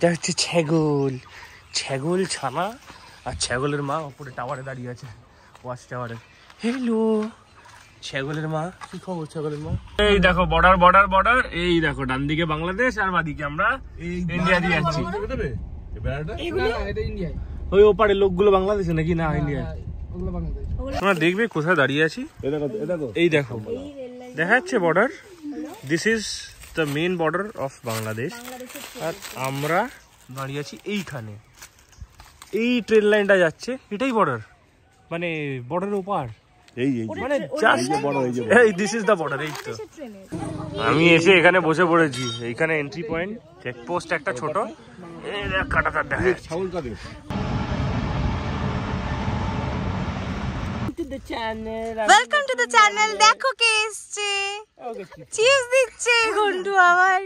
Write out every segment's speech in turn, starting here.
এটা হচ্ছে ছাগল, ছাগল ছানা আর ছাগলের মা উপরে টাওয়ারে দাঁড়িয়ে আছে, ওয়াচ টাওয়ারে। হ্যালো ছাগলের মা, কি খবর ছাগলের মা? এই দেখো বর্ডার বর্ডার বর্ডার, এই দেখো ডান দিকে বাংলাদেশ আর বাদিকে আমরা ইন্ডিয়া দিয়ে যাচ্ছি। ওই ওপারে লোকগুলো বাংলাদেশে নাকি না ইন্ডিয়া? তোমরা দেখবে কোথায় দাঁড়িয়ে আছি, এই দেখো দেখা যাচ্ছে border. This is the main border of Bangladesh আর আমরা দাঁড়িয়ে আছি এইখানে। এই ট্রেন লাইনটা যাচ্ছে, এটাই বর্ডার, মানে বর্ডারের ওপার। মানে দিস ইজ দ্য বর্ডার। এই তো আমি এসে এখানে বসে পড়েছি, এইখানে এন্ট্রি পয়েন্ট, চেকপোস্ট একটা ছোট, কাটাতার দেখা যাচ্ছে। Welcome to the channel. দেখো কে এসেছে, চিপস দিচ্ছে ঘন্টু আবার।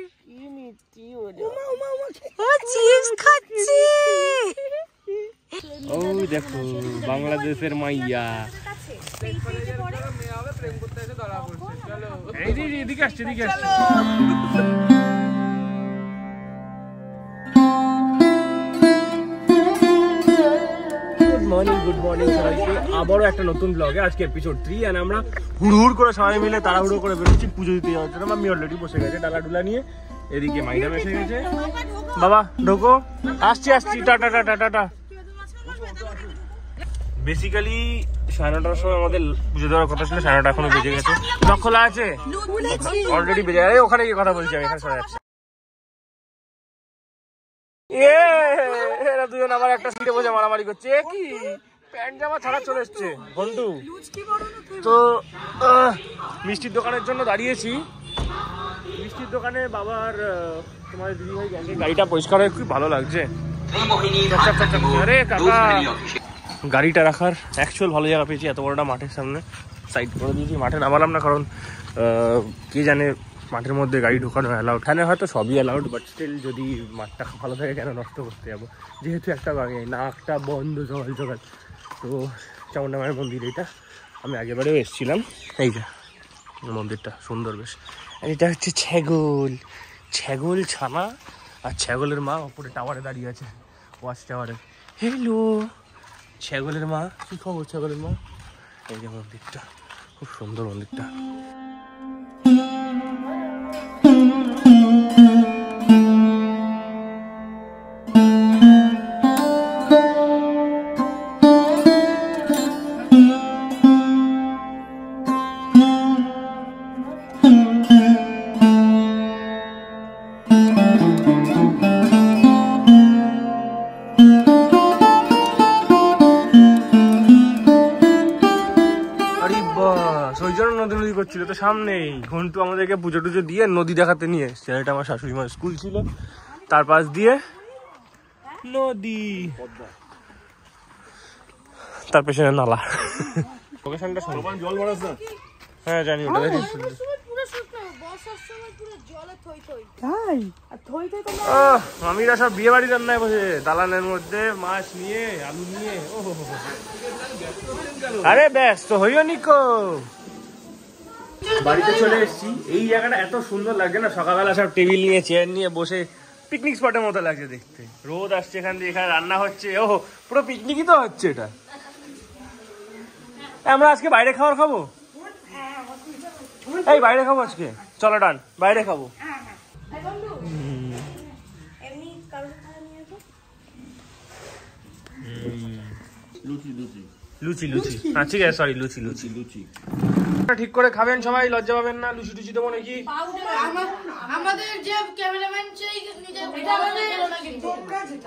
ও চিপস খাচ্ছে। ও দেখো বাংলাদেশের মাইয়া, এদিকে আসছে এদিকে আসছে। গুড মর্নিং সবাইকে, আবারও একটা নতুন ব্লগে, আজকে এপিসোড 3। আর আমরা হুড় করে সবাই মিলে তাড়াহুড়ো করে বেরোচ্ছি পুজো দিতে যাওয়ার জন্য। আমি অলরেডি বসে গেছে ডালা ডুলা নিয়ে, এদিকে মাইডাম এসে গেছে। বাবা ঢোকো, আসছি আসছি, টাটা টাটা টাটা। বেসিক্যালি 9:30টার সময় আমাদের পুজো দেওয়ার কথা ছিল, 9:30 এখনো বেজে গেছে। লক খোলা আছে অলরেডি, বেজে গেছে। ওখানে গিয়ে কথা বলছি আমি, এখানে সরে যাচ্ছে। এরা দুজন আবার একটা সিটে বসে মারামারি করছে, কি প্যান্ট জামা ছাড়া চলে এসছে বন্ধু। তো মিষ্টির দোকানের জন্য দাঁড়িয়েছি। মিষ্টির দোকানে বাবার তোমার দিদিভাই গেছে, গাড়িটা পরিষ্কার হয়ে খুব ভালো লাগছে। আরে কাকা, গাড়িটা রাখার অ্যাকচুয়াল ভালো জায়গা পেয়েছি, এত বড়টা মাঠের সামনে সাইড করে দিয়েছি। মাঠে নামালাম না, কারণ কে জানে মাঠের মধ্যে গাড়ি ঢোকানো অ্যালাউড। এখানে হয়তো সবই অ্যালাউড, বাট স্টিল যদি মাঠটা ভালো থাকে কেন নষ্ট করতে যাবো, যেহেতু একটা নাকটা বন্ধ জগাল জগাল। তো চামুন্ডা মায়ের মন্দির এটা, আমি আগেবারেও এসেছিলাম। এই যে মন্দিরটা সুন্দর বেশ। আর এটা হচ্ছে ছাগল, ছাগল ছানা আর ছাগলের মা উপরে টাওয়ারে দাঁড়িয়ে আছে, ওয়াচ টাওয়ারে। হ্যালো ছাগলের মা, কি খবর ছাগলের মা? এই যে মন্দিরটা, খুব সুন্দর মন্দিরটা। ছিল তো সামনেই, ঘন্টু আমাদেরকে পুজো টুজো দিয়ে নদী দেখাতে নিয়ে এসছে। এটা আমার শাশুড়ি মার স্কুল ছিল, তার পাশ দিয়ে নদী, তার পেছনে নালা। লোকেশনটা জল ভরাস না? হ্যাঁ জানি, ওটা দেখি। মামিরা সব বিয়ে বাড়ি রান্নায় বসে, দালানের মধ্যে মাছ নিয়ে, আলু নিয়ে। ও আরে ব্যস্ত হইও নিকো, বাড়িতে চলে এসেছি। এই জায়গাটা এত সুন্দর লাগছে না, সকালবেলা সব টেবিল নিয়ে চেয়ার নিয়ে বসে পিকনিক স্পটের মতো লাগছে দেখতে। রোদ আসছে এখান দিয়ে, এখানে রান্না হচ্ছে, ওহো পুরো পিকনিকই তো হচ্ছে এটা। আমরা আজকে বাইরে খাবার খাবো, এই বাইরে খাবো আজকে, চলো ডান, বাইরে খাবো। লুচি লুচি, হ্যাঁ ঠিক আছে, সরি লুচি লুচি লুচি ঠিক করে খাবেন সবাই, লজ্জা পাবেন না। লুচি টুচি দেবো নাকি? আমাদের যে ক্যামেরাম্যান সেই নিজে,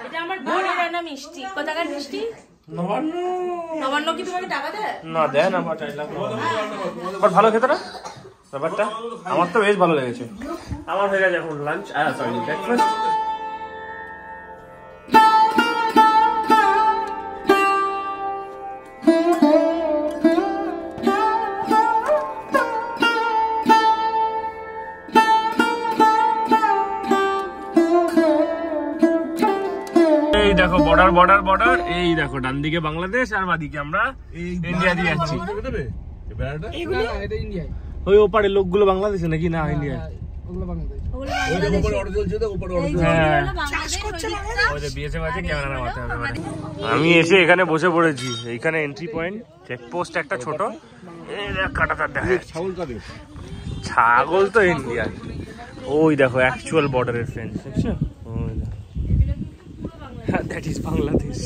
এটা আমার বোনের রান্না মিষ্টি। কোথাকার মিষ্টি? নবান্ন। নবান্ন কি তোমাকে টাকা দেয়? না দেয় না, বাট ভালো খেতে না ব্যাপারটা। আমার তো বেশ ভালো লেগেছে। আমার হয়ে গেছে এখন লাঞ্চ, সরি ব্রেকফাস্ট। দেখো বর্ডার বর্ডার বর্ডার, এই দেখো ডান দিকে বাংলাদেশ আর বাদিকে আমরা ইন্ডিয়া দিয়ে যাচ্ছি। ওই ওপারে লোকগুলো বাংলাদেশে নাকি না ইন্ডিয়া? আমি এসে এখানে বসে পড়েছি। এইখানে এন্ট্রি পয়েন্ট, চেকপোস্ট একটা ছোট, কাটাতার দেখা ছাগল তো ইন্ডিয়ান। ওই দেখো অ্যাকচুয়াল বর্ডারের ফেন্স, দেখছো? That is Bangladesh.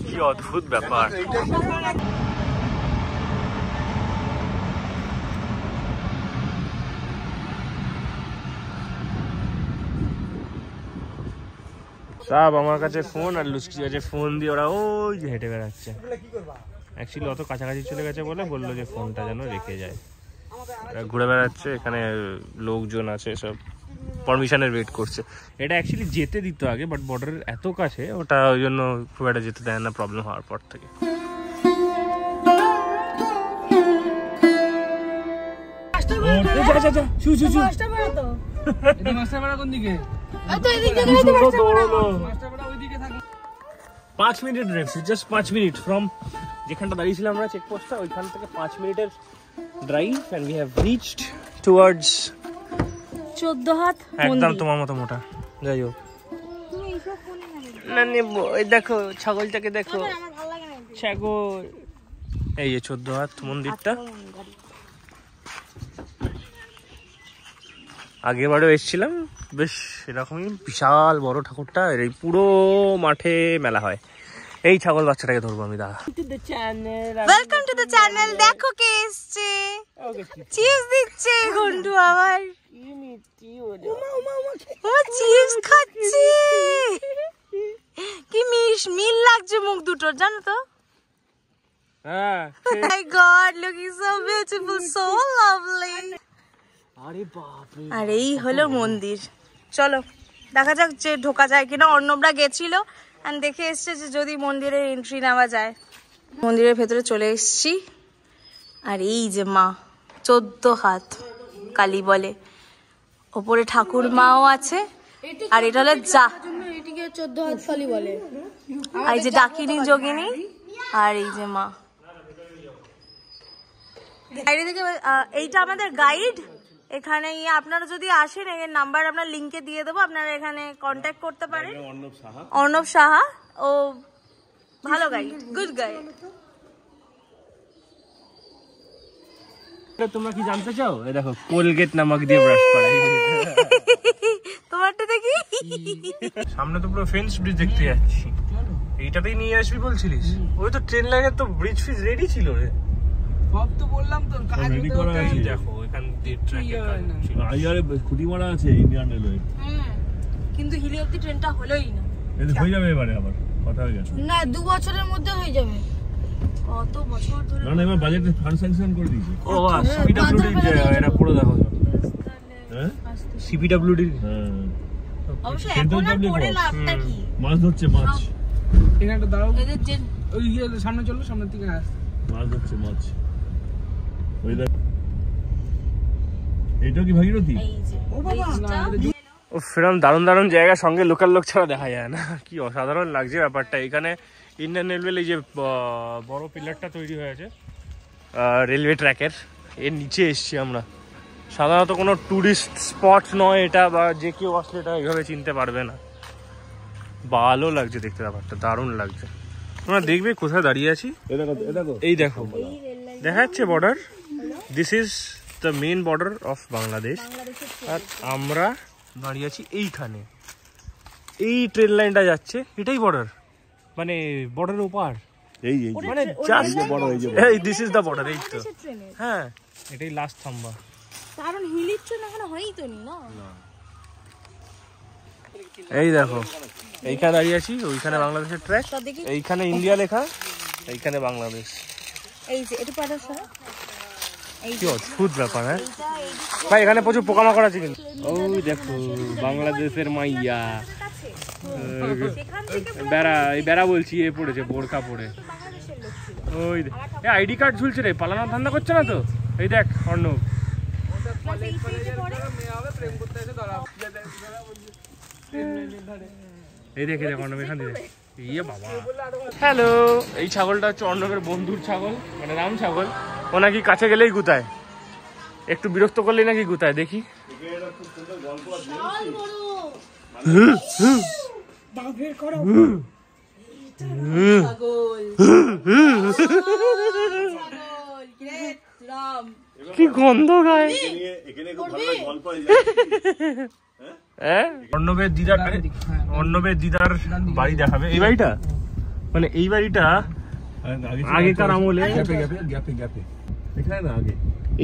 কি অদ্ভুত ব্যাপার। সব আমার কাছে ফোন আর লুচকি আছে, ফোন দিয়ে ওরা ওই যে হেঁটে বেড়াচ্ছে। অ্যাকচুয়ালি অত কাছাকাছি চলে গেছে বলে বললো যে ফোনটা যেন রেখে যায়। ঘুরে বেড়াচ্ছে, এখানে লোকজন আছে, সব পারমিশনের ওয়েট করছে। এটা অ্যাকচুয়ালি যেতে দিত আগে, বাট বর্ডারের এত কাছে ওটা ওই জন্য খুব একটা যেতে দেয় না, প্রবলেম হওয়ার পর থেকে। পাঁচ minute drive, just 5 minute from যেখানটা দাঁড়িয়েছিলাম আমরা চেকপোস্টটা, ওইখান থেকে 5 মিনিটের drive, and we have reached towards 14 হাত একদম তোমার মতো মোটা। যাই হোক, না নেবো। এই দেখো ছাগলটাকে দেখো, ছাগল। এই যে 14 হাত মন্দিরটা, আগেবারও এসেছিলাম, বেশ এরকমই বিশাল বড় ঠাকুরটা। এই পুরো মাঠে মেলা হয়। এই ছাগল বাচ্চাটাকে ধরবো আমি। দাঁড়া। Welcome to the channel. দেখো কে এসেছে, চিপস দিচ্ছে ঘন্টু আবার। ও চিপস খাচ্ছে, কি মিল লাগছে মুখ দুটোর, জানো তো? হ্যাঁ, my God, looking so beautiful, so lovely. আরে বাপ রে। আর এই হলো মন্দির। চলো দেখা যাক যে ঢোকা যায় কিনা। অর্ণবরা গেছিল আর দেখে এসছে যে যদি মন্দিরে এন্ট্রি নেওয়া যায়। মন্দিরের ভেতরে চলে এসছি। আর এই যে মা, 14 হাত কালী বলে, ওপরে ঠাকুর মাও আছে। আর এটা হলো যা, এটিকে 14 হাত কালী বলে। এই যে ডাকিনী যোগিনী, আর এই যে মা। এইটা আমাদের গাইড। এখানে আপনারা যদি আসেন, এর নাম্বার আপনার লিঙ্কে দিয়ে দেবো, আপনারা এখানে কন্ট্যাক্ট করতে পারেন। অর্ণব সাহা, ও ভালো গাইড, গুড গাইড। তোমরা কি জানতে চাও? এই দেখো কোলগেট নামক দিয়ে ব্রাশ করা। তোমারটা দেখি। সামনে তো পুরো ফেন্স ব্রিজ দেখতে যাচ্ছি। এইটাতেই নিয়ে আসবি বলছিলিস? ওই তো ট্রেন লাইনের তো ব্রিজ ফিজ রেডি ছিল রে। সব তো বললাম তো, কাজ রেডি করা আছে। দেখো এখান দিয়ে ট্র্যাকের কাজ ছিল। আইআরে খুঁটি মারা আছে ইন্ডিয়ান রেলওয়ে। কিন্তু হিলি অব্দি ট্রেনটা হলোই না। এটা হয়ে যাবে এবারে, আবার কথা হয়ে গেছে। না, 2 বছরের মধ্যে হয়ে যাবে। কত বছর ধরে? না এবার বাজেটে ফান্ড স্যাংশন করে দিয়েছে। ও সিপিডব্লিউডি এটা পুরো দেখো। হ্যাঁ সিপিডব্লিউডি। হ্যাঁ, অবশ্য এখন আর পড়ে লাভটা কি? মাছ ধরছে, মাছ। এখানটা দাঁড়াও, এদের যে ওই সামনে চলো, সামনের দিকে আস। মাছ ধরছে, মাছ। ওই দেখ, এটা কি ভাগীরথী? এই যে ও ফিরম দারুণ দারুণ জায়গা, সঙ্গে লোকাল লোক ছাড়া দেখা যায় না। কি অসাধারণ লাগছে ব্যাপারটা। এখানে ইন্ডিয়ান রেলওয়ে এই যে বড় পিলারটা তৈরি হয়েছে রেলওয়ে ট্র্যাকের, এর নিচে এসছি আমরা। সাধারণত কোনো টুরিস্ট স্পট নয় এটা, বা যে কেউ আসলে এটা এইভাবে চিনতে পারবে না। ভালো লাগছে দেখতে, ব্যাপারটা দারুণ লাগছে। তোমরা দেখবে কোথায় দাঁড়িয়ে আছি। এই দেখো দেখা যাচ্ছে border. This is the main border of Bangladesh. আর আমরা দাঁড়িয়ে আছি এইখানে। এই ট্রেন লাইনটা যাচ্ছে, এটাই বর্ডার, মানে বর্ডারের ওপার। এই মানে জাস্ট বর্ডার, এই দিস ইজ দ্য বর্ডার। এই তো হ্যাঁ, এটাই লাস্ট থাম্বা। কারণ হিলির ট্রেন এখানে হয়ই তো নি না। এই দেখো এইখানে দাঁড়িয়ে আছি, ওইখানে বাংলাদেশের ট্র্যাক, এইখানে ইন্ডিয়া লেখা, এইখানে বাংলাদেশ। এই যে এটা পাঠাস। কি অদ্ভুত ব্যাপার। হ্যাঁ ভাই, এখানে প্রচুর পোকামাকড় আছে কিন্তু। ওই দেখো বাংলাদেশের মাইয়া বেড়া, এই বেড়া বলছি, এ পড়েছে বোরখা পরে। ওই আইডি কার্ড ঝুলছে রে, পালানোর ধান্দা করছে না তো? এই দেখ অর্ণব, এই দেখে দেখ অর্ণব এখান থেকে। ইয়ে বাবা, হ্যালো। এই ছাগলটা হচ্ছে অর্ণবের বন্ধুর ছাগল, মানে রাম ছাগল। ও নাকি কাছে গেলেই গুতায়, একটু বিরক্ত করলেই নাকি গুতায়। দেখি কি গন্ধ গায়ে। অর্ণবের দিদার বাড়ি দেখাবে। এই বাড়িটা মানে এই বাড়িটা আগেকার আমলে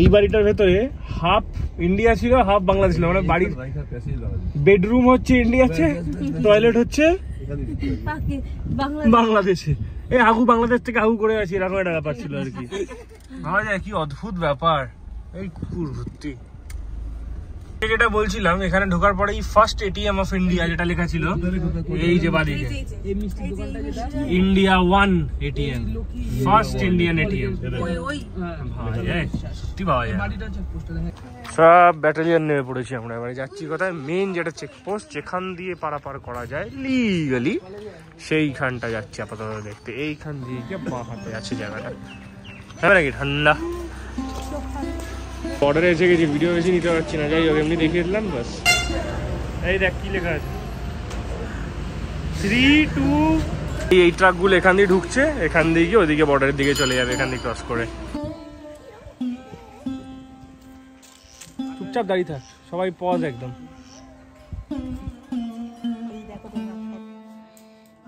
এই বাড়িটার ভেতরে হাফ ইন্ডিয়া ছিল হাফ বাংলাদেশ ছিল, মানে বাড়ির বেডরুম হচ্ছে ইন্ডিয়াতে, টয়লেট হচ্ছে বাংলাদেশে। এই আগু বাংলাদেশ থেকে আগু করে আছি, এরকম একটা ব্যাপার ছিল আর কি। ভাবা যায় কি অদ্ভুত ব্যাপার। এই কুকুর ভর্তি। যেটা বলছিলাম, এখানে ঢোকার পরেই ফার্স্ট এটিএম অফ ইন্ডিয়া যেটা লেখা ছিল এই যে বাদিকে, India 1 ATM, first Indian ATM. সত্যি পাওয়া যায়। সব ব্যাটালিয়ন নেমে পড়েছি আমরা। এবারে যাচ্ছি কোথায়, মেইন যেটা চেকপোস্ট যেখান দিয়ে পারাপার করা যায় লিগালি, সেইখানটা যাচ্ছি আপাতত দেখতে। এইখান দিয়ে গিয়ে বাঁ হাতে আছে জায়গাটা। হ্যাঁ নাকি ঠান্ডা। বর্ডারে এসে গেছি, ভিডিও বেশি নিতে পারছি না, যাই হোক এমনি দেখিয়ে দিলাম বাস। এই দেখ কি লেখা আছে 3, 2। এই ট্রাকগুলো এখান দিয়ে ঢুকছে, এখান দিয়ে গিয়ে ওইদিকে বর্ডারের দিকে চলে যাবে, এখান দিয়ে ক্রস করে। চুপচাপ দাঁড়িয়ে থাক, সবাই পজ একদম।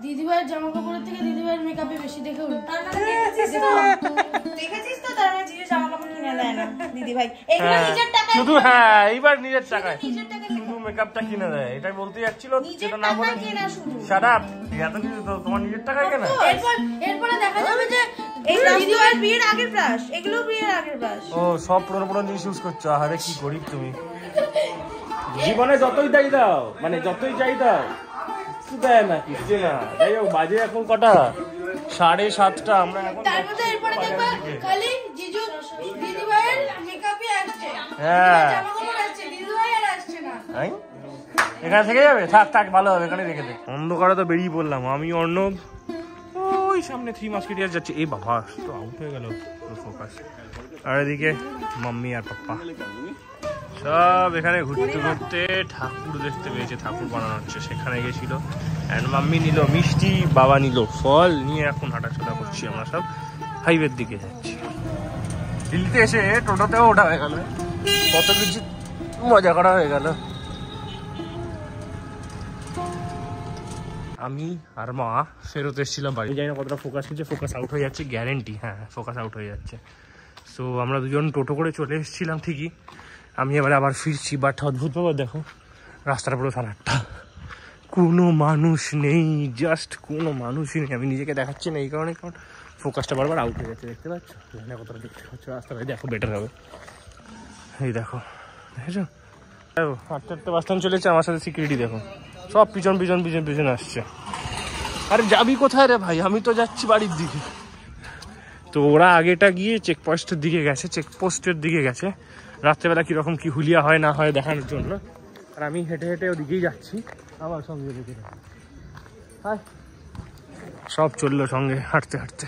দিদিভাইয়ের জামা কাপড়ের থেকে দিদিভাইয়ের মেকআপে বেশি দেখে দেখেছিস তো, তার মানে জামা কাপড় কিনে দেয় না দিদি ভাই, এগুলো নিজের টাকায় শুধু হ্যাঁ এইবার নিজের টাকায় শুধু মেকআপটা কিনে দেয়, এটাই বলতে যাচ্ছিল। যেটা না বলে শাট আপ, এত কিছু তো তোমার নিজের টাকায় কেনা। এরপরে দেখা যাবে যে এই দিদিভাইয়ের বিয়ের আগের ব্রাশ, এগুলো বিয়ের আগের ব্রাশ। ও সব পুরনো জিনিস ইউজ করছো। আরে কি গরিব তুমি। জীবনে যতই দাই দাও, মানে যতই চাই দাও দেয় না, কিছু না। যাই হোক বাজে এখন কটা, 7:30। আমরা এখন তার মধ্যে এরপরে দেখবা খালি জিজু দিদিভাইয়ের মেকআপই আসছে, হ্যাঁ জামা কাপড় আসছে, দিদিভাই আর আসছে না। এখানে থেকে যাবে, থাক থাক ভালো হবে, এখানে রেখে দে। অন্ধকারে তো বেরিয়ে পড়লাম আমি, অর্ণব ওই সামনে 3 মাস্কেটিয়ার্স যাচ্ছে। এই বাবা তো আউট হয়ে গেল ফোকাস। আর এদিকে মাম্মি আর পাপ্পা সব এখানে ঘুরতে ঘুরতে ঠাকুর দেখতে পেয়েছে, ঠাকুর বানানো হচ্ছে, সেখানে গেছিল। অ্যান্ড মাম্মি নিল মিষ্টি, বাবা নিল ফল, নিয়ে এখন হাঁটাচলা করছি। আমরা সব হাইওয়ের দিকে যাচ্ছি। দিল্লিতে এসে টোটোতেও ওঠা হয়ে গেল, কত কিছু মজা করা হয়ে গেল। আমি আর মা ফেরত এসেছিলাম বাড়ি। জানি না কতটা ফোকাস নিচ্ছে, ফোকাস আউট হয়ে যাচ্ছে গ্যারেন্টি। হ্যাঁ ফোকাস আউট হয়ে যাচ্ছে। সো আমরা দুজন টোটো করে চলে এসেছিলাম ঠিকই, আমি এবারে আবার ফিরছি। বাট অদ্ভুত ব্যাপার দেখো, রাস্তাটা পুরো সারাটা কোনো মানুষ নেই, জাস্ট কোনো মানুষই নেই। আমি নিজেকে দেখাচ্ছি না এই কারণে, কারণ ফোকাসটা বারবার আউট হয়ে যাচ্ছে। দেখতে পাচ্ছ না কতটা দেখতে পাচ্ছ, রাস্তাটা দেখো বেটার হবে। এই দেখো দেখেছো, হাঁটতে হাঁটতে বাস স্ট্যান্ড চলেছে, আমার সাথে সিকিউরিটি দেখো সব পিছন পিছন পিছন পিছন আসছে। আরে যাবি কোথায় রে ভাই, আমি তো যাচ্ছি বাড়ির দিকে। তো ওরা আগেটা গিয়ে চেকপোস্টের দিকে গেছে, চেকপোস্টের দিকে গেছে রাত্রেবেলা কীরকম কি হুলিয়া হয় না হয় দেখানোর জন্য। আর আমি হেঁটে হেঁটে ওদিকেই যাচ্ছি আবার সঙ্গে দিকে। সব চললো সঙ্গে হাঁটতে হাঁটতে।